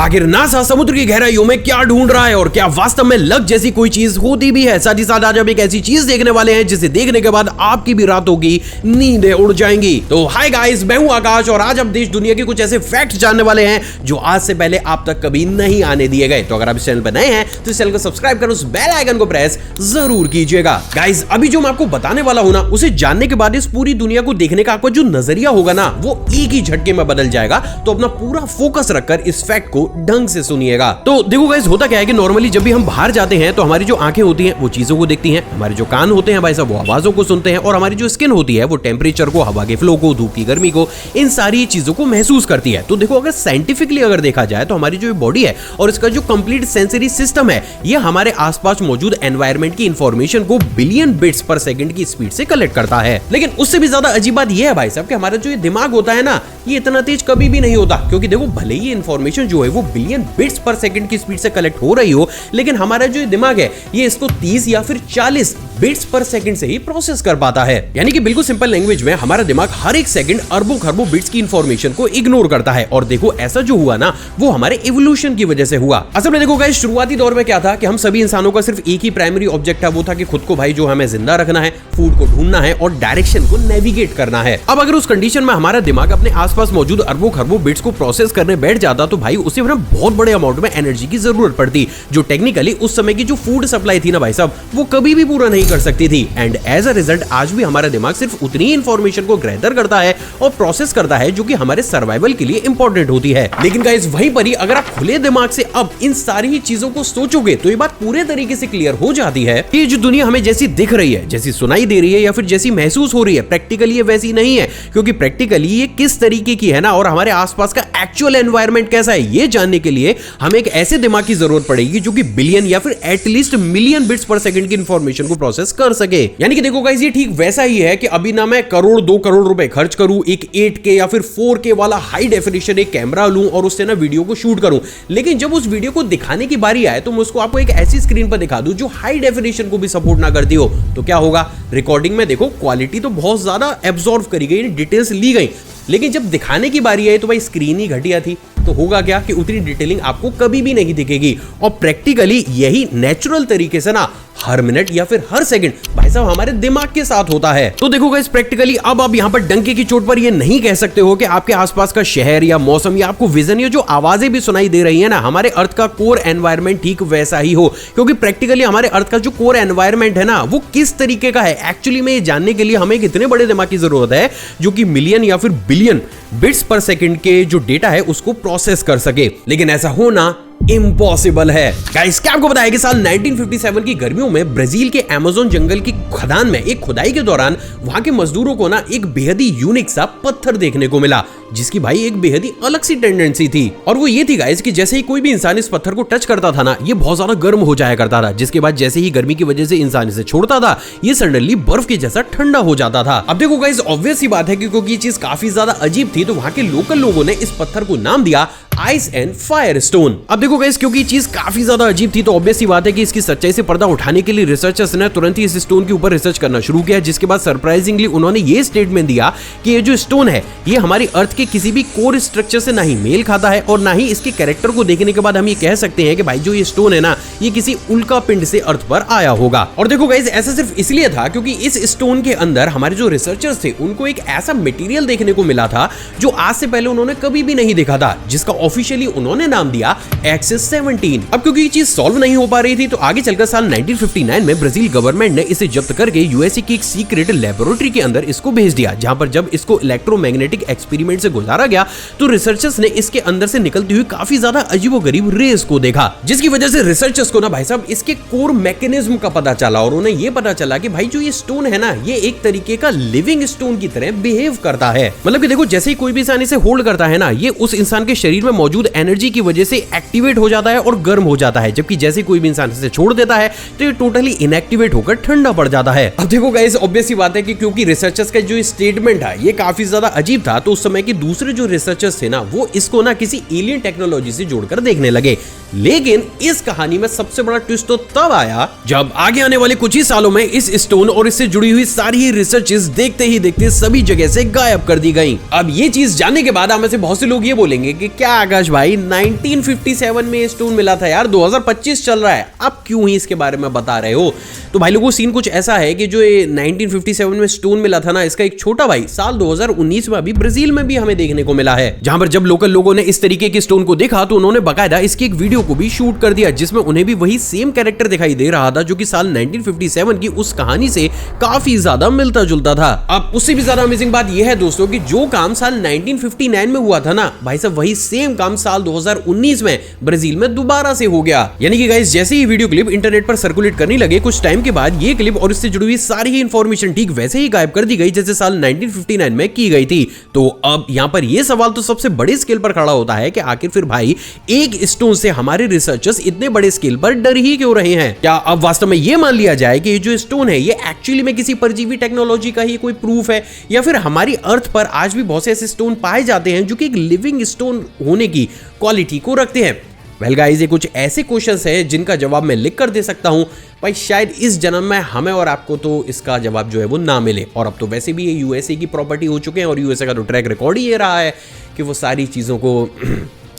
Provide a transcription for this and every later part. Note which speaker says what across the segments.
Speaker 1: आखिर नासा समुद्र की गहराइयों में क्या ढूंढ रहा है और क्या वास्तव में लक जैसी कोई चीज होती भी है। साथ ही साथ आज हम एक ऐसी चीज देखने वाले हैं जिसे देखने के बाद आपकी भी रातों की नींदें उड़ जाएंगी। तो हाय गाइस, मैं हूं आकाश और आज हम देश दुनिया के कुछ ऐसे फैक्ट जानने वाले हैं जो आज से पहले आप तक कभी नहीं आने दिए गए। तो अगर आप इस चैनल पर नए हैं तो इस चैनल को सब्सक्राइब कर उस बेल आइकन को प्रेस जरूर कीजिएगा। गाइस, अभी जो मैं आपको बताने वाला हूं ना, उसे जानने के बाद इस पूरी दुनिया को देखने का आपका जो नजरिया होगा ना, वो एक ही झटके में बदल जाएगा। तो अपना पूरा फोकस रखकर इस फैक्ट को ढंग से सुनिएगा। तो देखो गाइस, होता क्या है कि नॉर्मली जब भी हम बाहर जाते हैं तो हमारी जो आंखें होती हैं वो चीजों को देखती हैं, हमारे जो कान होते हैं भाई साहब वो आवाजों को सुनते हैं, और हमारी जो स्किन होती है वो टेम्परेचर को, हवा के फ्लो को, धूप की गर्मी को, इन सारी चीजों को महसूस करती है। तो देखो, अगर साइंटिफिकली अगर देखा जाए तो हमारी जो बॉडी है और इसका जो कंप्लीट सेंसरी सिस्टम है, ये हमारे आसपास मौजूद एनवायरनमेंट की इंफॉर्मेशन को बिलियन बिट्स पर सेकंड की स्पीड से कलेक्ट करता है। लेकिन उससे भी ज्यादा अजीब बात यह है भाई साहब कि हमारा जो ये दिमाग होता है ना, ये इतना तेज कभी भी नहीं होता। क्योंकि देखो, भले ही इंफॉर्मेशन जो है वो बिलियन बिट्स पर सेकंड की स्पीड से कलेक्ट हो रही हो, लेकिन हमारा जो दिमाग है ये इसको 30 या फिर 40 बिट्स पर सेकंड से ही प्रोसेस कर पाता है। यानी कि बिल्कुल सिंपल लैंग्वेज में हमारा दिमाग हर एक सेकंड अरबों खरबों बिट्स की इंफॉर्मेशन को इग्नोर करता है। और देखो, ऐसा जो हुआ ना, वो हमारे इवोल्यूशन की वजह से हुआ। असल में देखो गाइस, शुरुआती दौर में क्या था कि हम सभी इंसानों का सिर्फ एक ही प्राइमरी ऑब्जेक्ट था, वो था कि खुद को भाई जो हमें जिंदा रखना है, फूड को ढूंढना है और डायरेक्शन को नेविगेट करना है। अब अगर उस कंडीशन में हमारा दिमाग अपने आसपास मौजूद अरबों खरबों बिट्स को प्रोसेस करने बैठ जाता तो भाई उसे ना बहुत बड़े अमाउंट में एनर्जी की जरूरत पड़ती, जो टेक्निकली उस समय की जो फूड सप्लाई थी ना भाई साहब, वो कभी भी पूरा नहीं कर सकती थी। एंड एज अ रिजल्ट आज भी हमारा दिमाग सिर्फ उतनी इंफॉर्मेशन को ग्रैदर करता है और प्रोसेस करता है जो कि हमारे सर्वाइवल के लिए इंपॉर्टेंट होती है। लेकिन गाइस, वहीं पर ही अगर आप खुले दिमाग से अब इन सारी चीजों को सोचोगे तो ये बात पूरे तरीके से क्लियर हो जाती है कि जो दुनिया हमें जैसी दिख रही है, जैसी सुनाई दे रही है या फिर जैसी महसूस हो रही है, प्रैक्टिकली ये वैसी नहीं है। क्योंकि प्रैक्टिकली ये किस तरीके की है ना, और हमारे आसपास का एक्चुअल एनवायरनमेंट कैसा है, ये जानने के लिए हमें एक ऐसे दिमाग की जरूरत पड़ेगी जो कि बिलियन या फिर एटलीस्ट मिलियन बिट्स पर सेकंड की इंफॉर्मेशन को प्रोसेस कर सके। यानी कि देखो गाइस, ये ठीक वैसा ही है कि अभी ना मैं करोड़ 2 करोड़ रुपए खर्च करूं, एक 8K या फिर 4K वाला हाई डेफिनेशन एक कैमरा लूं और उससे ना वीडियो को शूट करूं, लेकिन जब उस वीडियो को दिखाने की बारी आए तो मैं उसको आपको एक ऐसी स्क्रीन पर दिखा दूं जो हाई डेफिनेशन को भी सपोर्ट ना करती हो, तो क्या होगा? रिकॉर्डिंग में देखो क्वालिटी तो बहुत ज्यादा एब्जॉर्व करी गई, डिटेल्स ली गई, लेकिन जब दिखाने की बारी आई तो भाई स्क्रीन ही घटिया थी। तो होगा क्या कि उतनी डिटेलिंग आपको कभी भी नहीं दिखेगी। और प्रैक्टिकली यही नेचुरल तरीके से ना हर मिनट या फिर हर सेकंड भाई साहब हमारे दिमाग के साथ होता है। तो देखो गाइस, प्रैक्टिकली अब आप यहां पर डंके की चोट पर ये नहीं कह सकते हो कि आपके आसपास का शहर या मौसम या आपको विजन या जो आवाजें भी सुनाई दे रही है ना, हमारे अर्थ का कोर एनवायरनमेंट ठीक वैसा ही हो। क्योंकि प्रैक्टिकली हमारे अर्थ का जो कोर एनवायरनमेंट है ना, वो किस तरीके का है एक्चुअली में ये जानने के लिए हमें एक इतने बड़े दिमाग की जरूरत है जो कि मिलियन या फिर बिलियन बिट्स पर सेकंड के जो डेटा है उसको प्रोसेस कर सके। लेकिन ऐसा होना इम्पॉसिबल है। गाइस, क्या आपको पता है कि साल 1957 की गर्मियों में ब्राजील के अमेज़न जंगल की खदान में एक खुदाई के दौरान वहां के मजदूरों को ना एक बेहद ही यूनिक सा पत्थर देखने को मिला, जिसकी भाई एक बेहद ही अलग सी टेंडेंसी थी। और वो ये थी गाइस कि जैसे ही कोई भी इंसान इस पत्थर को टच करता था ना, ये बहुत ज्यादा गर्म हो जाया करता था, जिसके बाद जैसे ही गर्मी की वजह से इंसान इसे छोड़ता था, ये सडनली बर्फ के जैसा ठंडा हो जाता था। अब देखो गाइस, ऑब्वियस सी बात है कि क्योंकि ये चीज काफी ज्यादा अजीब थी तो वहां के लोकल लोगों ने इस पत्थर को नाम दिया आइस एंड फायर स्टोन। अब देखो गाइस, क्योंकि चीज काफी ज्यादा अजीब थी तो ऑब्वियस सी बात है कि इसकी सच्चाई से पर्दा उठाने के लिए रिसर्चर्स ने तुरंत ही इस स्टोन के ऊपर रिसर्च करना शुरू किया, जिसके बाद सरप्राइजिंगली उन्होंने ये स्टेटमेंट दिया कि ये जो स्टोन है ये हमारी अर्थ के किसी भी कोर स्ट्रक्चर से नहीं मेल खाता है, और ना ही इसके कैरेक्टर को देखने के बाद हम ये कह सकते हैं कि भाई जो ये स्टोन है ना, ये किसी उल्का पिंड से अर्थ पर आया होगा। और देखो गाइस, ऐसा सिर्फ इसलिए था क्योंकि इस स्टोन के अंदर हमारे जो रिसर्चर्स थे उनको एक ऐसा मटेरियल देखने को मिला था जो आज से पहले उन्होंने कभी भी नहीं देखा था, जिसका ऑफिशियली उन्होंने नाम दिया एक्सिस 17। अब क्योंकि ये चीज सॉल्व नहीं हो पा रही थी तो आगे चलकर साल 1959 में ब्राजील गवर्नमेंट ने इसे जब्त करके यूएसए की एक सीक्रेट लेबोरेटरी के अंदर इसको भेज दिया, जहां पर जब इसको इलेक्ट्रोमैग्नेटिक एक्सपेरिमेंट से गुजारा गया तो रिसर्चर्स ने इसके अंदर से निकलती हुई काफी ज्यादा अजीबोगरीब रेस को देखा, जिसकी वजह से रिसर्चर्स को ना भाई साहब इसके कोर मैकेनिज्म का पता चला, और उन्हें ये पता चला कि भाई जो ये स्टोन है ना, ये एक तरीके का लिविंग स्टोन की तरह बिहेव करता है। मतलब कि देखो, जैसे ही कोई भी इंसान इसे होल्ड करता है ना, ये उस इंसान के शरीर में मौजूद एनर्जी की वजह से एक्टिवेट हो जाता है और गर्म हो जाता है, जबकि जैसे कोई भी इंसान इसे छोड़ देता है तो ये टोटली इनएक्टिवेट होकर ठंडा पड़ जाता है। अब देखो गाइस, ऑब्वियस सी बात है कि क्योंकि रिसर्चर्स का जो स्टेटमेंट है ये काफी ज्यादा अजीब था, तो उस समय के दूसरे जो रिसर्चर्स थे ना, वो इसको ना किसी एलियन टेक्नोलॉजी से जोड़कर देखने लगे। लेकिन इस कहानी में सबसे बड़ा ट्विस्ट तो तब आया जब आगे आने वाले कुछ ही सालों में इस स्टोन और इससे जुड़ी हुई सारी ही रिसर्चेस देखते ही देखते सभी जगह से गायब कर दी गई। अब ये चीज जानने के बाद हमें से बहुत से लोग ये बोलेंगे कि क्या आकाश भाई 1957 में स्टोन मिला था यार, 2025 चल रहा है, अब क्यों ही इसके बारे में बता रहे हो। तो भाई लोगों सीन कुछ ऐसा है कि जो ये 1957 में स्टोन मिला था ना, इसका एक छोटा भाई साल 2019 में अभी ब्राजील में भी हमें देखने को मिला है, जहां पर जब लोकल लोगों ने इस तरीके के स्टोन को देखा तो उन्होंने बकायदा इसकी एक वीडियो को भी शूट कर दिया जिसमें उन्हें भी वही सेम कैरेक्टर दिखाई दे रहा था जो कि साल 1957 की उस कहानी से काफी ज्यादा मिलता जुलता था। अब उससे भी ज्यादा अमेजिंग बात यह है दोस्तों कि जो काम साल 1959 में हुआ था ना भाई साहब, वही सेम काम साल 2019 में ब्राजील में दोबारा से हो गया। यानी कि गाइस जैसे ही वीडियो क्लिप इंटरनेट पर सर्कुलेट करने लगे, कुछ टाइम के बाद ये क्लिप और इससे जुड़ी हुई सारी ही इंफॉर्मेशन ठीक वैसे ही गायब कर दी गई जैसे साल 1959 में की गई थी। तो अब यहां पर यह सवाल तो सबसे बड़े स्केल पर खड़ा होता है कि आखिर फिर भाई एक स्टोन से हमारे रिसर्चर्स इतने बड़े स्केल पर डर ही क्यों रहे हैं? क्या अब वास्तव में यह मान लिया जाए कि ये जो स्टोन है ये एक्चुअली में किसी परजीवी टेक्नोलॉजी का ही कोई प्रूफ है, या फिर हमारी अर्थ पर आज भी बहुत से ऐसे स्टोन पाए जाते हैं जो कि एक लिविंग स्टोन होने की क्वालिटी को रखते हैं? वेल गाइस, ये कुछ ऐसे क्वेश्चंस हैं जिनका जवाब मैं लिख कर दे सकता हूं, भाई शायद इस जन्म में हमें और आपको तो इसका जवाब जो है वो ना मिले। और अब तो वैसे भी ये यूएसए की प्रॉपर्टी हो चुके हैं और यूएसए का तो ट्रैक रिकॉर्ड ही ये रहा है कि वो सारी चीजों को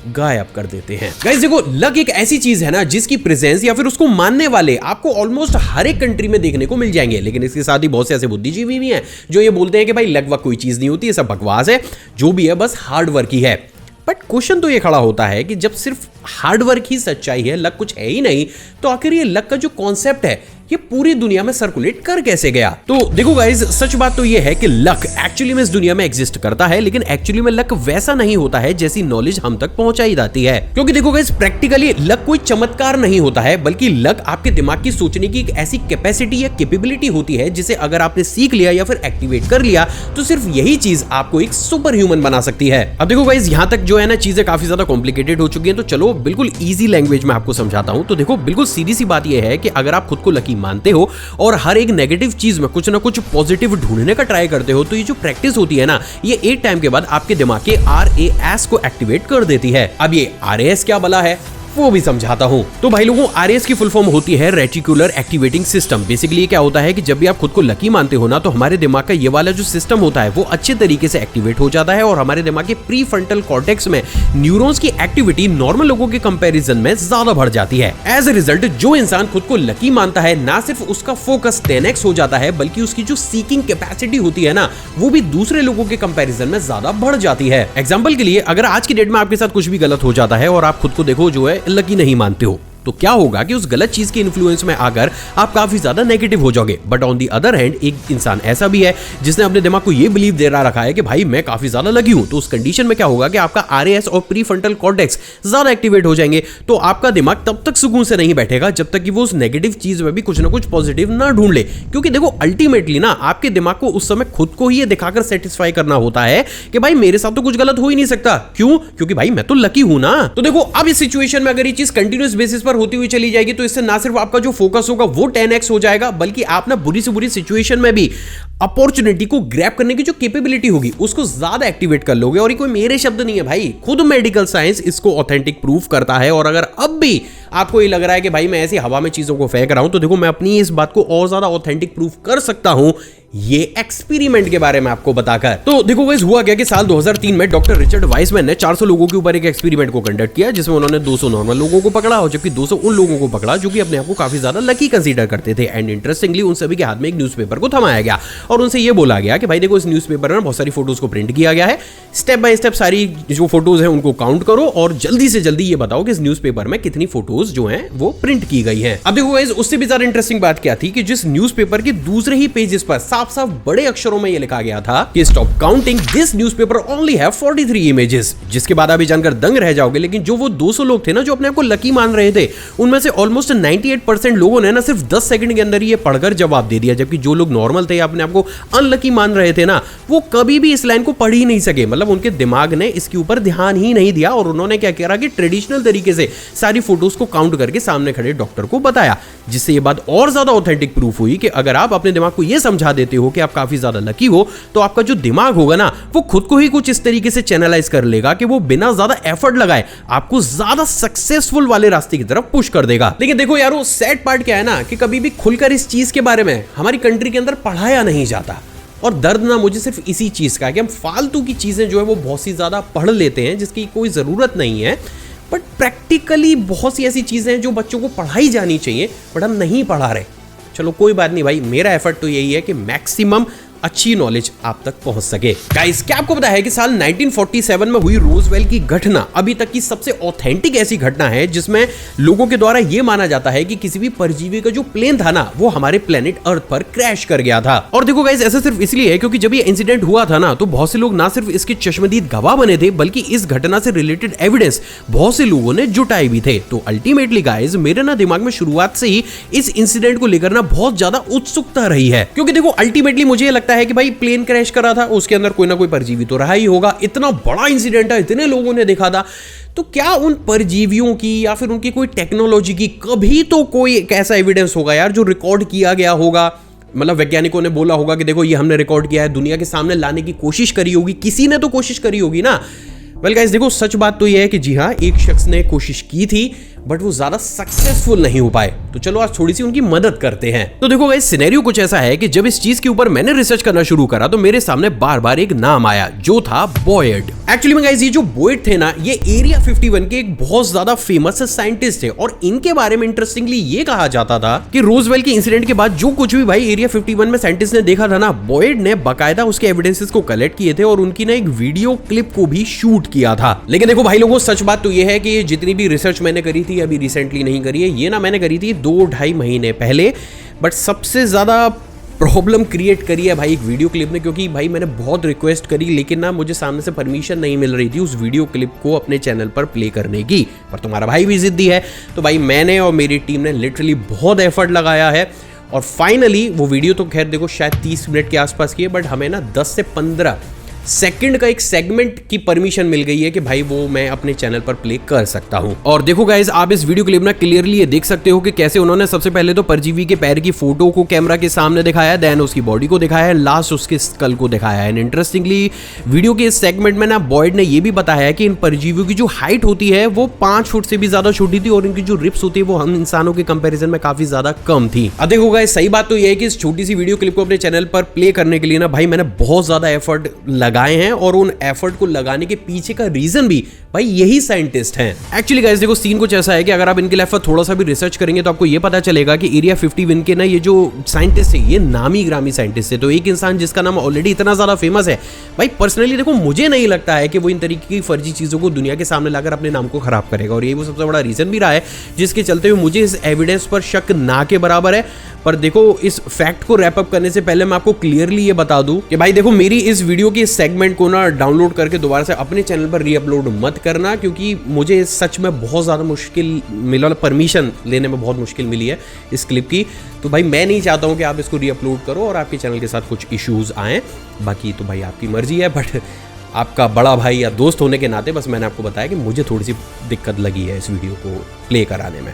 Speaker 1: गायब कर देते हैं। गाइस देखो, लक एक ऐसी चीज है ना जिसकी प्रेजेंस या फिर उसको मानने वाले आपको ऑलमोस्ट हर एक कंट्री में देखने को मिल जाएंगे, लेकिन इसके साथ ही बहुत से ऐसे बुद्धिजीवी भी हैं जो ये बोलते हैं कि भाई लक वक कोई चीज नहीं होती, ये सब बकवास है, जो भी है बस हार्ड वर्क ही है। बट क्वेश्चन तो ये खड़ा होता है कि जब सिर्फ हार्ड वर्क ही सच्चाई है, लक कुछ है ही नहीं, तो आखिर ये लक का जो कॉन्सेप्ट है ये पूरी दुनिया में सर्कुलेट कर कैसे गया? तो देखो गाइस, सच बात तो ये है कि लक एक्चुअली में इस दुनिया में एग्जिस्ट करता है, लेकिन एक्चुअली में लक वैसा नहीं होता है जैसी नॉलेज हम तक पहुंचाई जाती है। क्योंकि देखो गाइस, प्रैक्टिकली लक कोई चमत्कार नहीं होता है, बल्कि लक आपके दिमाग की सोचने की एक ऐसी कैपेसिटी या कैपेबिलिटी होती है जिसे अगर आपने सीख लिया या फिर एक्टिवेट कर लिया तो सिर्फ यही चीज आपको एक सुपर ह्यूमन बना सकती है। अब देखो गाइस, यहां तक जो है ना चीजें काफी ज्यादा कॉम्प्लिकेटेड हो चुकी हैं, तो चलो बिल्कुल ईजी लैंग्वेज में आपको समझाता हूं। तो देखो, बिल्कुल सीधी सी बात यह है कि अगर आप खुद को लकी मानते हो और हर एक नेगेटिव चीज में कुछ ना कुछ पॉजिटिव ढूंढने का ट्राई करते हो, तो ये जो प्रैक्टिस होती है ना, ये एक टाइम के बाद आपके दिमाग के RAS को एक्टिवेट कर देती है। अब ये RAS क्या भला है वो भी समझाता हूं। तो भाई लोगों, RAS की फुल फॉर्म होती है रेटिकुलर एक्टिवेटिंग सिस्टम। बेसिकली क्या होता है कि जब भी आप खुद को लकी मानते हो ना, तो हमारे दिमाग का ये वाला जो सिस्टम होता है वो अच्छे तरीके से एक्टिवेट हो जाता है और हमारे दिमाग के प्रीफ्रंटल कॉर्टेक्स में न्यूरॉन्स की एक्टिविटी नॉर्मल लोगों के कंपैरिजन में ज्यादा बढ़ जाती है। एज ए रिजल्ट, जो इंसान खुद को लकी मानता है, ना सिर्फ उसका फोकस 10x हो जाता है, बल्कि उसकी जो सीकिंग कैपेसिटी होती है ना, वो भी दूसरे लोगों के कंपैरिजन में ज्यादा बढ़ जाती है। एग्जांपल के लिए, अगर आज की डेट में आपके साथ कुछ भी गलत हो जाता है और आप खुद को देखो जो है लकी नहीं मानते हो, तो क्या होगा कि उस गलत चीज के इन्फ्लुएंस में आकर आप काफी ज्यादा नेगेटिव हो जाओगे। But on the other hand, एक इंसान ऐसा भी है जिसने अपने दिमाग को ये बिलीव दे रखा है कि भाई मैं काफी ज्यादा लकी हूं, तो उस कंडीशन में क्या होगा कि आपका RAS और प्रीफ्रंटल कॉर्टेक्स ज्यादा एक्टिवेट हो जाएंगे, तो आपका दिमाग तब तक सुकून से नहीं बैठेगा जब तक कि वो उस नेगेटिव चीज में भी कुछ ना कुछ पॉजिटिव ना ढूंढ ले। क्योंकि देखो, अल्टीमेटली ना आपके दिमाग को उस समय खुद को ही ये दिखाकर सेटिस्फाई करना होता है कि भाई मेरे साथ तो कुछ गलत हो ही नहीं सकता। क्यों? क्योंकि भाई मैं तो लकी हूं ना। तो देखो, अब इस सिचुएशन में अगर ये चीज कंटिन्यूस बेसिस पर होती हुई चली जाएगी, तो इससे ना सिर्फ आपका जो फोकस होगा वो 10x हो जाएगा, बल्कि आप ना बुरी से बुरी सिचुएशन में भी अपॉर्चुनिटी को ग्रैब करने की जो कैपेबिलिटी होगी उसको ज्यादा एक्टिवेट कर लोगे। और ये कोई मेरे शब्द नहीं है भाई, खुद मेडिकल साइंस इसको ऑथेंटिक प्रूफ करता है। और अगर अब भी आपको ये लग रहा है कि भाई मैं ऐसी हवा में चीजों को फेंक रहा हूं, तो देखो मैं अपनी इस बात को और ज्यादा ऑथेंटिक प्रूफ कर सकता हूं ये एक्सपेरिमेंट के बारे में आपको बताकर। तो देखो गाइस, हुआ क्या कि साल 2003 में डॉक्टर रिचर्ड वाइसमैन ने 400 लोगों के ऊपर एक एक्सपेरिमेंट को कंडक्ट किया, जिसमें उन्होंने 200 नॉर्मल लोगों को पकड़ा और जबकि 200 उन लोगों को पकड़ा जो कि अपने आप को काफी ज्यादा लकी कंसीडर करते थे। एंड इंटरेस्टिंगली उन सभी के हाथ में एक न्यूज़पेपर को थमाया गया और उनसे ये बोला गया कि भाई देखो, इस न्यूज़पेपर में बहुत सारी फोटोज को प्रिंट किया गया है, स्टेप बाय स्टेप सारी जो फोटोज है उनको काउंट करो और जल्दी से जल्दी ये बताओ कि इस न्यूज़पेपर में कितनी फोटोज जो है वो प्रिंट की गई है। अब देखो गाइस, उससे भी ज्यादा इंटरेस्टिंग बात क्या थी कि जिस न्यूज़पेपर के दूसरे ही पेजेस पर साफ साफ बड़े अक्षरों में ये लिखा गया था कि stop counting, this newspaper only have 43 images. जिसके बाद आप जानकर दंग रह जाओगे। लेकिन जो वो 200 लोग थे ना जो अपने आप को लकी मान रहे थे, उनमें से ऑलमोस्ट 98% लोगों ने ना सिर्फ 10 सेकंड के अंदर ये पढ़कर जवाब दे दिया, जबकि जो लोग नॉर्मल थे या अपने आप को अनलकी मान रहे थे ना, वो कभी भी इस लाइन को पढ़ ही नहीं सके। मतलब उनके दिमाग ने इसके ऊपर ध्यान ही नहीं दिया और उन्होंने क्या करा कि ट्रेडिशनल तरीके से सारी फोटोज को काउंट करके सामने खड़े डॉक्टर को बताया, जिससे ये बात और ज्यादा ऑथेंटिक प्रूफ हुई कि अगर आप अपने दिमाग को ये समझा देते हो कि आप काफी ज्यादा लकी हो, तो आपका जो दिमाग होगा ना वो खुद को ही कुछ इस तरीके से चैनलाइज कर लेगा कि वो बिना ज्यादा एफर्ट लगाए आपको ज्यादा सक्सेसफुल वाले रास्ते की तरफ पुश कर देगा। लेकिन देखो यार, वो सैड पार्ट क्या है ना कि कभी भी खुलकर इस चीज के बारे में हमारी कंट्री के अंदर पढ़ाया नहीं जाता। और दर्द ना मुझे सिर्फ इसी चीज का है कि हम फालतू की चीजें जो है वो बहुत सी ज्यादा पढ़ लेते हैं जिसकी कोई जरूरत नहीं है, बट प्रैक्टिकली बहुत सी ऐसी चीजें हैं जो बच्चों को पढ़ाई जानी चाहिए बट हम नहीं पढ़ा रहे। चलो कोई बात नहीं भाई, मेरा एफर्ट तो यही है कि मैक्सिमम अच्छी नॉलेज आप तक पहुंच सके। गाइस, क्या आपको पता है कि साल 1947 में हुई रोजवेल की घटना अभी तक की सबसे ऑथेंटिक ऐसी घटना है जिसमें लोगों के द्वारा यह माना जाता है कि किसी भी परजीवी का जो प्लेन था ना वो हमारे प्लेनेट अर्थ पर क्रैश कर गया था। और देखो गाइस, ऐसा सिर्फ इसलिए है क्योंकि जब ये इंसिडेंट हुआ था ना तो बहुत से लोग ना सिर्फ इसके चश्मदीद गवाह बने थे बल्कि इस घटना से रिलेटेड एविडेंस बहुत से लोगों ने जुटाए भी थे। तो अल्टीमेटली गाइस, मेरे ना दिमाग में शुरुआत से ही इस इंसिडेंट को लेकर ना बहुत ज्यादा उत्सुकता रही है, क्योंकि देखो अल्टीमेटली मुझे लगता है कि भाई प्लेन क्रैश करा था, उसके अंदर कोई ना कोई परजीवी तो रहा ही होगा। इतना बड़ा इंसिडेंट है, इतने लोगों ने देखा था, तो क्या उन परजीवियों की या फिर उनकी कोई टेक्नोलॉजी की कभी तो कोई एक ऐसा एविडेंस होगा यार जो रिकॉर्ड किया गया होगा। मतलब वैज्ञानिकों ने बोला होगा कि देखो ये हमने रिकॉर्ड किया है, दुनिया के सामने लाने की कोशिश करी होगी, किसी ने तो कोशिश करी होगी ना। वेल गाइस, देखो सच बात तो ये है कि जी हाँ, एक शख्स ने कोशिश की थी बट वो ज्यादा सक्सेसफुल नहीं हो पाए। तो चलो आज थोड़ी सी उनकी मदद करते हैं। तो देखो गाइस, सिनेरियो कुछ ऐसा है कि जब इस चीज के ऊपर मैंने रिसर्च करना शुरू करा तो मेरे सामने बार बार एक नाम आया जो था बॉयड। एक्चुअली में गाइस, ये जो बॉयड थे ना ये एरिया 51 के एक बहुत ज्यादा फेमस साइंटिस्ट थे और इनके बारे में इंटरेस्टिंगली ये कहा जाता था कि रोजवेल के इंसिडेंट के बाद जो कुछ भी भाई एरिया 51 में साइंटिस्ट ने देखा था ना, बॉयड ने बाकायदा उसके एविडेंसेस को कलेक्ट किए थे और उनकी ना एक वीडियो क्लिप को भी शूट किया था। लेकिन देखो भाई लोगों, सच बात तो ये है कि जितनी भी रिसर्च मैंने करी थी अभी रिसेंटली नहीं करी है, ये ना मैंने करी थी 2-2.5 महीने पहले, बट सबसे ज्यादा प्रॉब्लम क्रिएट करी है भाई एक वीडियो क्लिप ने, क्योंकि भाई मैंने बहुत रिक्वेस्ट करी लेकिन ना मुझे सामने से परमिशन नहीं मिल रही थी उस वीडियो क्लिप को अपने चैनल पर प्ले करने की। पर तुम्हारा भाई भी जिद्दी है, तो भाई मैंने और मेरी टीम ने लिटरली बहुत एफर्ट लगाया है और फाइनली वो वीडियो तो खैर देखो शायद 30 मिनट के आसपास की है, बट हमें ना 10 से 15 सेकंड का एक सेगमेंट की परमिशन मिल गई है कि भाई वो मैं अपने चैनल पर प्ले कर सकता हूं। और देखो गाइस, आप इस वीडियो क्लिप में क्लियरली ये देख सकते हो कि कैसे उन्होंने सबसे पहले तो परजीवी के पैर की फोटो को कैमरा के सामने दिखाया, देन उसकी बॉडी को दिखाया है, लास्ट उसके स्कल को दिखाया है। एंड इंटरेस्टिंगली वीडियो के इस सेगमेंट में ना बॉयड ने ये भी बताया है कि इन परजीवियों की जो हाइट होती है वो 5 फुट से भी ज्यादा छोटी थी और इनकी जो रिप्स होती है वो हम इंसानों के कंपेरिजन में काफी ज्यादा कम थी। अब देखो गाइस, सही बात तो ये है कि इस छोटी सी वीडियो क्लिप को अपने चैनल पर प्ले करने के लिए ना भाई मैंने बहुत ज्यादा एफर्ट लगाए हैं और उन एफर्ट को लगाने के पीछे का रीजन भी भाई यही साइंटिस्ट हैं। एक्चुअली गाइस देखो, सीन कुछ ऐसा है कि अगर आप इनके लेफ्ट पर थोड़ा सा भी रिसर्च करेंगे तो आपको ये पता चलेगा कि एरिया 51 के ना ये जो साइंटिस्ट है ये नामी ग्रामी साइंटिस्ट है। तो एक इंसान जिसका नाम ऑलरेडी इतना ज्यादा फेमस है, भाई पर्सनली देखो मुझे नहीं लगता है कि वो इन तरीके की फर्जी चीजों को दुनिया के सामने लाकर अपने नाम को खराब करेगा, और ये वो सबसे बड़ा रीजन भी रहा है जिसके चलते हुए मुझे इस एविडेंस पर शक ना के बराबर है। पर देखो, इस फैक्ट को रैप अप करने से पहले मैं आपको क्लियरली ये बता दूं कि भाई देखो, मेरी इस वीडियो के सेगमेंट को ना डाउनलोड करके दोबारा से अपने चैनल पर रीअपलोड मत करना, क्योंकि मुझे सच में बहुत ज़्यादा मुश्किल मिला, परमिशन लेने में बहुत मुश्किल मिली है इस क्लिप की। तो भाई मैं नहीं चाहता हूँ कि आप इसको रीअपलोड करो और आपके चैनल के साथ कुछ इश्यूज़ आएँ। बाकी तो भाई आपकी मर्जी है, बट आपका बड़ा भाई या दोस्त होने के नाते बस मैंने आपको बताया कि मुझे थोड़ी सी दिक्कत लगी है इस वीडियो को प्ले कराने में।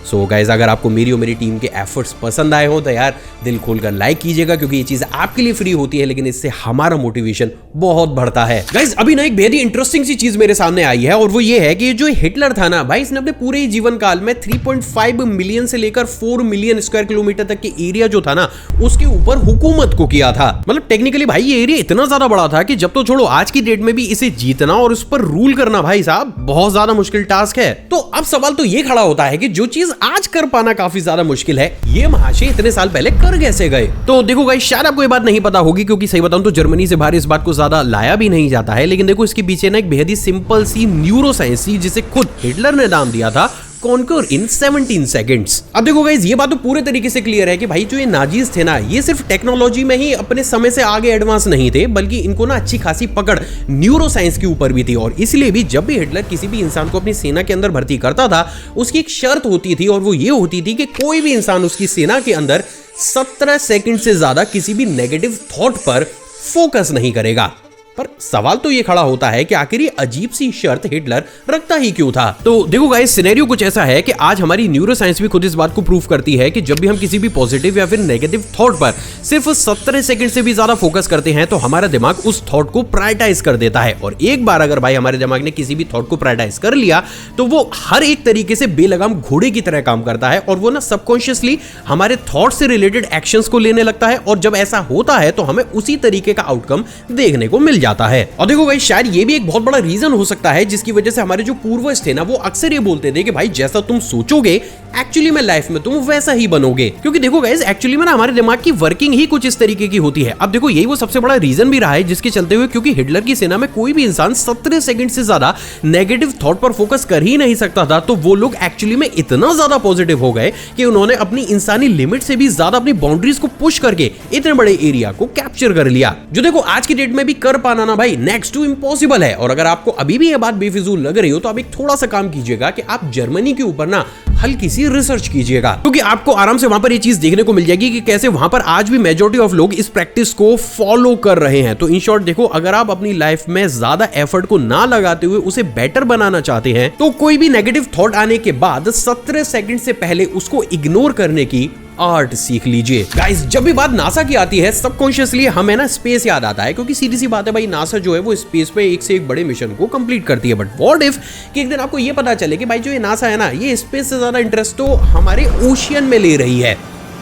Speaker 1: सो गाइज, अगर आपको मेरी और मेरी टीम के एफर्ट्स पसंद आए हो तो यार दिल खोलकर लाइक कीजिएगा, क्योंकि ये चीज़ आपके लिए फ्री होती है लेकिन इससे हमारा मोटिवेशन बहुत बढ़ता है। गाइज, अभी ना एक बेहद ही इंटरेस्टिंग सी चीज मेरे सामने आई है और वो ये है कि जो हिटलर था ना भाई, इसने अपने पूरे ही जीवन काल में 3.5 मिलियन से लेकर 4 मिलियन स्क्वायर किलोमीटर तक के एरिया जो था ना उसके ऊपर हुकूमत को किया था। मतलब टेक्निकली भाई ये एरिया इतना ज्यादा बड़ा था कि जब तो छोड़ो आज की डेट में भी इसे जीतना और उस पर रूल करना भाई साहब बहुत ज्यादा मुश्किल टास्क है। तो अब सवाल तो ये खड़ा होता है कि जो चीज आज कर पाना काफी ज्यादा मुश्किल है, ये महाशय इतने साल पहले कर कैसे गए? तो देखो गाइस, शायद आपको ये बात नहीं पता होगी, क्योंकि सही बताऊं तो जर्मनी से बाहर इस बात को ज्यादा लाया भी नहीं जाता है। लेकिन देखो, इसके पीछे ना एक बेहद ही सिंपल सी न्यूरो साइंस थी जिसे खुद हिटलर ने नाम दिया था कॉन्कर इन 17 सेकंड्स। अब देखो गाइस, ये बात तो पूरे तरीके से क्लियर है कि भाई जो ये नाजीज थे ना, ये सिर्फ टेक्नोलॉजी में ही अपने समय से आगे एडवांस नहीं थे, बल्कि इनको ना अच्छी खासी पकड़ न्यूरो साइंस के ऊपर भी थी। और इसलिए भी जब भी हिटलर किसी भी इंसान को अपनी सेना के अंदर भर्ती करता था, उसकी एक शर्त होती थी और वो ये होती थी कि कोई भी इंसान उसकी सेना के अंदर 17 सेकंड से ज्यादा किसी भी नेगेटिव थॉट पर फोकस नहीं करेगा। पर सवाल तो ये खड़ा होता है कि आखिर ये अजीब सी शर्त हिटलर रखता ही क्यों था। तो देखो गाइस, सिनेरियो कुछ ऐसा है कि आज हमारी न्यूरो साइंस भी खुद इस बात को प्रूव करती है कि जब भी हम किसी भी पॉजिटिव या फिर नेगेटिव थॉट पर सिर्फ 17 सेकंड से भी ज्यादा फोकस करते हैं तो हमारा दिमाग उस थॉट को प्रायोरिटाइज कर देता है। और एक बार अगर भाई हमारे दिमाग ने किसी भी थॉट को प्रायोरिटाइज कर लिया तो वो हर एक तरीके से बेलगाम घोड़े की तरह काम करता है और वो ना सबकॉन्शियसली हमारे थॉट से रिलेटेड एक्शंस को लेने लगता है। और जब ऐसा होता है तो हमें उसी तरीके का आउटकम देखने को मिल जाता है। और देखो भाई, शायद ये भी एक बहुत बड़ा रीजन हो सकता है जिसकी वजह से हमारे जो पूर्वज थे ना, वो अक्सर ये बोलते थे कि भाई जैसा तुम सोचोगे एक्चुअली में लाइफ में तुम वैसा ही बनोगे। क्योंकि देखो गाइस, एक्चुअली में ना हमारे दिमाग की वर्किंग ही कुछ इस तरीके की होती है। अब देखो, यही वो सबसे बड़ा रीजन भी रहा है जिसके चलते हुए, क्योंकि हिटलर की सेना में कोई भी इंसान 17 सेकंड से ज्यादा नेगेटिव थॉट पर फोकस कर ही नहीं सकता था, तो वो लोग एक्चुअली में इतना ज्यादा पॉजिटिव हो गए कि उन्होंने अपनी इंसानी लिमिट से भी ज्यादा अपनी बाउंड्रीज को पुश करके इतने बड़े एरिया को कैप्चर कर लिया, जो देखो आज की डेट में भी कर पाना ना भाई नेक्स्ट टू इम्पॉसिबल है। और अगर आपको अभी भी ये बात बेफिजूल लग रही हो तो आप एक थोड़ा सा काम कीजिएगा कि आप जर्मनी के ऊपर ना हल्की सी रिसर्च कीजिएगा, क्योंकि आपको आराम से वहां पर ये चीज देखने को मिल जाएगी कि कैसे वहां पर आज भी मेजॉरिटी ऑफ लोग इस प्रैक्टिस को फॉलो कर रहे हैं। तो इन शॉर्ट देखो, अगर आप अपनी लाइफ में ज्यादा एफर्ट को ना लगाते हुए उसे बेटर बनाना चाहते हैं तो कोई भी नेगेटिव थॉट आने के बाद 17 सेकंड से पहले उसको इग्नोर करने की आर्ट सीख लीजिए। गाइस, जब भी बात नासा की आती है सबकॉन्शियसली हमें ना स्पेस याद आता है, क्योंकि सीधी सी बात है भाई, नासा जो है वो स्पेस पे एक से एक बड़े मिशन को कंप्लीट करती है। बट व्हाट इफ कि एक दिन आपको ये पता चले कि भाई जो ये नासा है ना, ये स्पेस से ज्यादा इंटरेस्ट तो हमारे ओशियन में ले रही है।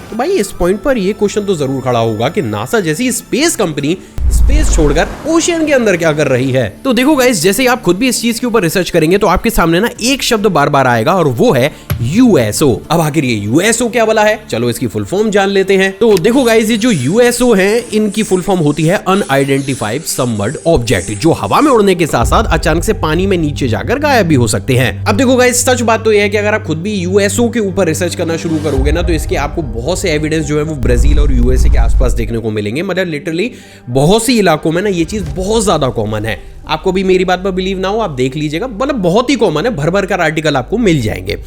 Speaker 1: तो भाई इस पॉइंट पर ये क्वेश्चन तो जरूर खड़ा होगा कि नासा जैसी स्पेस कंपनी स्पेस छोड़कर ओशियन के अंदर क्या कर रही है। तो देखो गाइस, जैसे आप खुद भी इस चीज के ऊपर रिसर्च करेंगे तो आपके सामने ना एक शब्द बार बार आएगा और वो है यूएसओ। अब आखिर ये यूएसओ क्या वाला है, चलो इसकी फुल फॉर्म जान लेते हैं। तो देखो गाइस, ये जो यूएसओ है इनकी फुल फॉर्म होती है अनआइडेंटिफाइड सबमर्ज्ड ऑब्जेक्ट, जो हवा में उड़ने के साथ साथ अचानक से पानी में नीचे जाकर गायब भी हो सकते हैं। अब देखो गाइस, सच बात तो यह है कि अगर आप खुद भी यूएसओ के ऊपर रिसर्च करना शुरू करोगे ना तो इसके आपको बहुत से एविडेंस जो है वो ब्राजील और यूएसए के आसपास देखने को मिलेंगे। मतलब लिटरली बहुत सी इलाकों में ना ये चीज बहुत ज्यादा कॉमन है। आपको भी मेरी बात पर बिलीव ना हो, आप देख लीजिएगा, मतलब बहुत ही कॉमन है, भर भर कर आर्टिकल आपको मिल जाएंगे।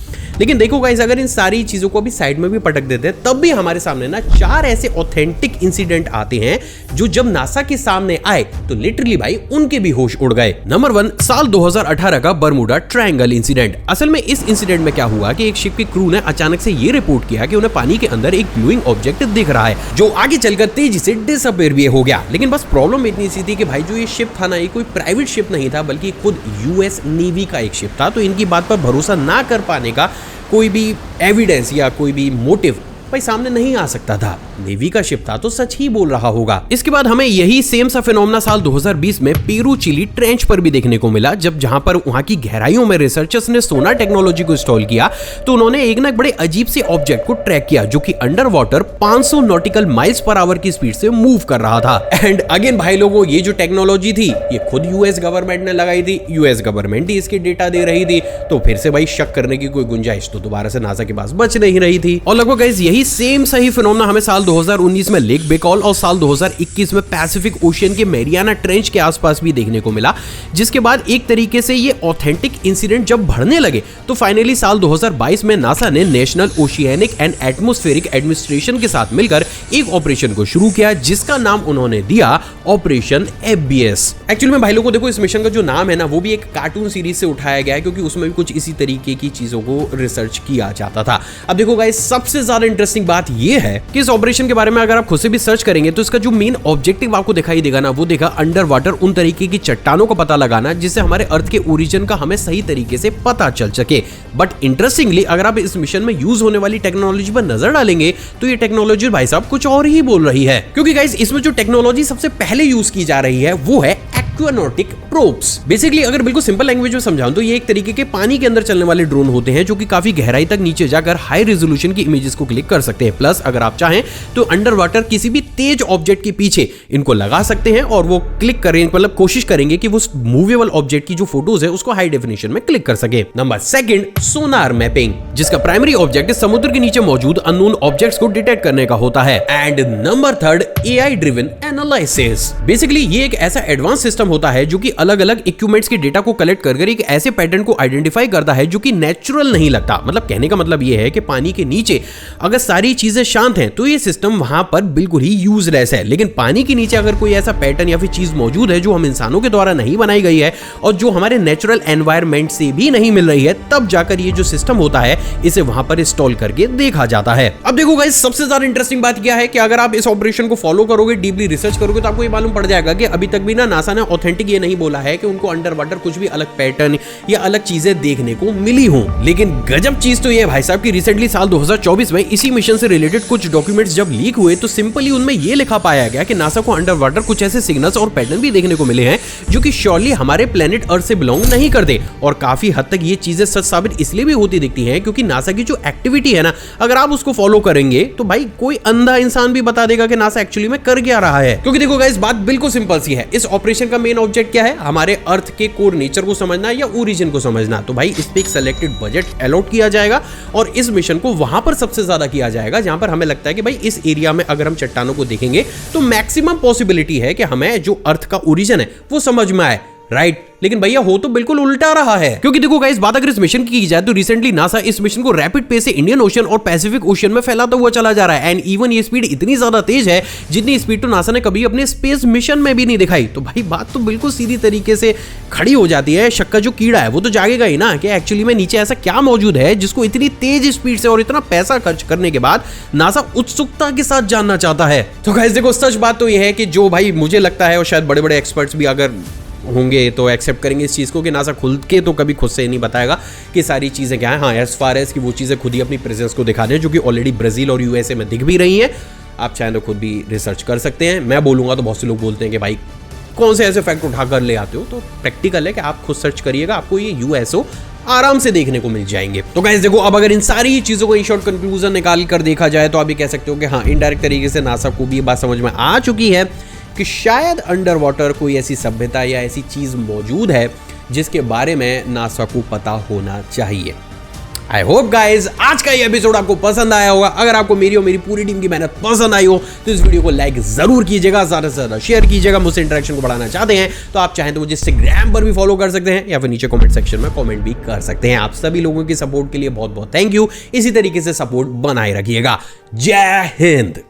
Speaker 1: लेकिन देखो गाइस, अगर इन सारी चीजों को अभी साइड में भी पटक देते हैं तब भी हमारे सामने ना 4 ऐसे ऑथेंटिक इंसिडेंट आते हैं जो जब नासा के सामने आए तो लिटरली भाई उनके भी होश उड़ गए। नंबर 1, साल 2018 का बरमूडा ट्रायंगल इंसिडेंट। असल में इस इंसिडेंट में क्या हुआ कि एक शिप की क्रू ने अचानक से ये रिपोर्ट किया कि उन्हें पानी के अंदर एक ग्लोइंग ऑब्जेक्ट दिख रहा है जो आगे चलकर तेजी से डिसअपीयर भी हो गया। लेकिन बस प्रॉब्लम इतनी सी थी कि भाई जो ये शिप था ना, ये कोई प्राइवेट शिप नहीं था बल्कि खुद यूएस नेवी का एक शिप था। तो इनकी बात पर भरोसा ना कर पाने का कोई भी एविडेंस या कोई भी मोटिव भाई सामने नहीं आ सकता था। नेवी का शिप था तो सच ही बोल रहा होगा। इसके बाद हमें यही सेम सा फिनोमेना साल 2020 में पेरू चिली ट्रेंच पर भी देखने को मिला, जब जहां पर वहां की गहराइयों में रिसर्चर्स ने सोनार टेक्नोलॉजी को इंस्टॉल किया तो उन्होंने एक ना बड़े अजीब से ऑब्जेक्ट को ट्रैक किया जो कि under water 500 nautical miles per hour की स्पीड से मूव कर रहा था। एंड अगेन भाई लोगों, ये जो टेक्नोलॉजी थी ये खुद यूएस गवर्नमेंट ने लगाई थी, यूएस गवर्नमेंट ही इसके डेटा दे रही थी, तो फिर से भाई शक करने की कोई गुंजाइश तो दोबारा से नासा के पास बच नहीं रही थी। और लगभग गाइस यही सेम सही फिनोमेना हमें साल 2019 में लेक बेकॉल और साल 2021 में पैसिफिक ओशियन के मैरियाना ट्रेंच के आसपास भी देखने को मिला, जिसके बाद एक तरीके से ये ऑथेंटिक इंसिडेंट जब बढ़ने लगे तो फाइनली साल 2022 में नासा ने national oceanic and atmospheric administration के साथ मिलकर एक ऑपरेशन को शुरू किया जिसका नाम उन्होंने दिया ऑपरेशन एफबीएस। एक्चुअली में भाई लोगों देखो, इस मिशन का जो नाम है ना वो भी एक कार्टून सीरीज से उठाया गया है, क्योंकि उसमें भी कुछ इसी तरीके की चीजों को रिसर्च किया जाता था। अब देखो गाइस, सबसे ज्यादा इंटरेस्टिंग बात ये है कि इस ऑपरेशन के बारे में अगर आप खुद से भी सर्च करेंगे तो इसका जो मेन ऑब्जेक्टिव आपको दिखाई देगा ना, वो देखा अंडर वाटर उन तरीके की चट्टानों का पता लगाना जिससे हमारे अर्थ के ओरिजिन का हमें सही तरीके से पता चल सके। बट इंटरेस्टिंगली अगर आप इस मिशन में यूज होने वाली टेक्नोलॉजी पर नजर डालेंगे तो ये टेक्नोलॉजी भाई साहब कुछ और ही बोल रही है, क्योंकि गाइस इसमें जो टेक्नोलॉजी सबसे पहले यूज की जा रही है वो है एक्वानॉटिक प्रोब्स। बेसिकली अगर बिल्कुल सिंपल लैंग्वेज में समझाऊं तो ये एक तरीके के पानी के अंदर चलने वाले ड्रोन होते हैं जो कि काफी गहराई तक नीचे जाकर हाई रेजोल्यूशन की इमेजेस को क्लिक कर सकते हैं। प्लस अगर आप चाहें तो अंडर वाटर किसी भी तेज ऑब्जेक्ट के पीछे इनको लगा सकते हैं और वो क्लिक करें, मतलब कोशिश करेंगे कि वो मूवेबल ऑब्जेक्ट की जो फोटोज है उसको हाई डेफिनेशन में क्लिक कर सके। नंबर 2, सोनार मैपिंग, जिसका प्राइमरी ऑब्जेक्ट समुद्र के नीचे मौजूद अननोन ऑब्जेक्ट्स को डिटेक्ट करने का होता है। And number 3, AI driven analysis. Basically ये एक ऐसा एडवांस सिस्टम होता है जो कि अलग अलग इक्विपमेंट्स के डेटा को कलेक्ट कर एक ऐसे पैटर्न को आइडेंटिफाई करता है जो कि नेचुरल नहीं लगता। मतलब कहने का मतलब ये है कि पानी के नीचे अगर सारी चीजें शांत हैं तो ये सिस्टम वहां पर बिल्कुल ही यूजलेस है, लेकिन पानी के नीचे अगर कोई ऐसा पैटर्न या फिर चीज मौजूद है जो हम इंसानों के द्वारा नहीं बनाई गई है और जो हमारे नेचुरल एनवायरनमेंट से भी नहीं मिल रही है, तब जाकर ये जो सिस्टम होता है इसे वहां पर इंस्टॉल करके देखा जाता है। अब देखो गाइस, सबसे ज्यादा इंटरेस्टिंग बात क्या है कि अगर आप इस ऑपरेशन को फॉलो करोगे, डीपली रिसर्च करोगे, तो आपको ये मालूम पड़ जाएगा कि अभी तक भी ना नासा ने ऑथेंटिक ये नहीं बोला है कि उनको अंडर वाटर कुछ भी अलग पैटर्न या अलग चीजें देखने को मिली हो। लेकिन गजब चीज तो ये भाई साहब कि रिसेंटली साल 2024 में इसी मिशन से रिलेटेड कुछ डॉक्यूमेंट्स जब लीक हुए तो सिंपली उनमें ये लिखा पाया गया कि नासा को अंडर वाटर कुछ ऐसे सिग्नल्स और पैटर्न भी देखने को मिले हैं जो कि श्योरली हमारे प्लेनेट अर्थ से बिलोंग नहीं करते। और काफी हद तक ये चीजें सच साबित इसलिए भी होती दिखती हैं क्योंकि नासा की जो एक्टिविटी है ना, अगर आप उसको फॉलो करेंगे तो भाई कोई अंधा इंसान भी बता देगा कि नासा एक्चुअली में कर क्या रहा है। क्योंकि देखो गाइस, बात बिल्कुल सिंपल सी है। इस ऑपरेशन का मेन ऑब्जेक्ट क्या है? हमारे अर्थ के कोर नेचर को समझना या ओरिजिन को समझना। तो भाई इस पे एक सेलेक्टेड बजट अलॉट किया जाएगा और इस मिशन को वहां पर सबसे ज्यादा किया जाएगा जहां पर हमें लगता है कि भाई इस एरिया में अगर हम चट्टानों को देखेंगे तो मैक्सिमम पॉसिबिलिटी है कि हमें जो अर्थ का ओरिजिन है वो समझ में आए, राइट? लेकिन भैया हो तो बिल्कुल उल्टा रहा है। क्योंकि देखो गाइस, बात अगर इस मिशन की जाए तो रिसेंटली नासा इस मिशन को रैपिड पेस से इंडियन ओशन और पैसिफिक ओशन में फैलाता हुआ चला जा रहा है। एंड इवन ये स्पीड इतनी ज्यादा तेज है जितनी स्पीड तो नासा ने कभी अपने स्पेस मिशन में भी नहीं दिखाई। तो भाई बात तो बिल्कुल सीधी तरीके से खड़ी हो जाती है। शक का जो कीड़ा है वो तो जागेगा ही ना कि एक्चुअली में नीचे ऐसा क्या मौजूद है जिसको इतनी तेज स्पीड से और इतना पैसा खर्च करने के बाद नासा उत्सुकता के साथ जानना चाहता है। तो गाइस देखो, सच बात तो यह है कि जो भाई मुझे लगता है और शायद बड़े बड़े एक्सपर्ट्स भी अगर होंगे तो एक्सेप्ट करेंगे इस चीज़ को कि नासा खुद के तो कभी खुद से नहीं बताएगा कि सारी चीज़ें क्या है। हाँ, एज फार एज कि वो चीज़ें खुद ही अपनी प्रेजेंस को दिखा दें, जो कि ऑलरेडी ब्राजील और यूएसए में दिख भी रही हैं। आप चाहें तो खुद भी रिसर्च कर सकते हैं। मैं बोलूँगा तो बहुत से लोग बोलते हैं कि भाई कौन से ऐसे फैक्ट उठा कर ले आते हो, तो प्रैक्टिकल है कि आप खुद सर्च करिएगा, आपको ये यूएसओ आराम से देखने को मिल जाएंगे। तो गाइस देखो, अब अगर इन सारी चीजों को इन शॉर्ट कंक्लूजन निकाल कर देखा जाए तो आप ये कह सकते हो कि हाँ, इनडायरेक्ट तरीके से नासा को भी ये बात समझ में आ चुकी है कि शायद अंडर वाटर कोई ऐसी सभ्यता या ऐसी चीज मौजूद है जिसके बारे में नासा को पता होना चाहिए। आई होप गाइज आज का ये एपिसोड आपको पसंद आया होगा। अगर आपको मेरी और मेरी पूरी टीम की मेहनत पसंद आई हो तो इस वीडियो को लाइक जरूर कीजिएगा, ज्यादा से ज्यादा शेयर कीजिएगा। मुझसे इंटरेक्शन को बढ़ाना चाहते हैं तो आप चाहें तो मुझे इंस्टाग्राम पर भी फॉलो कर सकते हैं या फिर नीचे कमेंट सेक्शन में कमेंट भी कर सकते हैं। आप सभी लोगों की सपोर्ट के लिए बहुत बहुत थैंक यू। इसी तरीके से सपोर्ट बनाए रखिएगा। जय हिंद।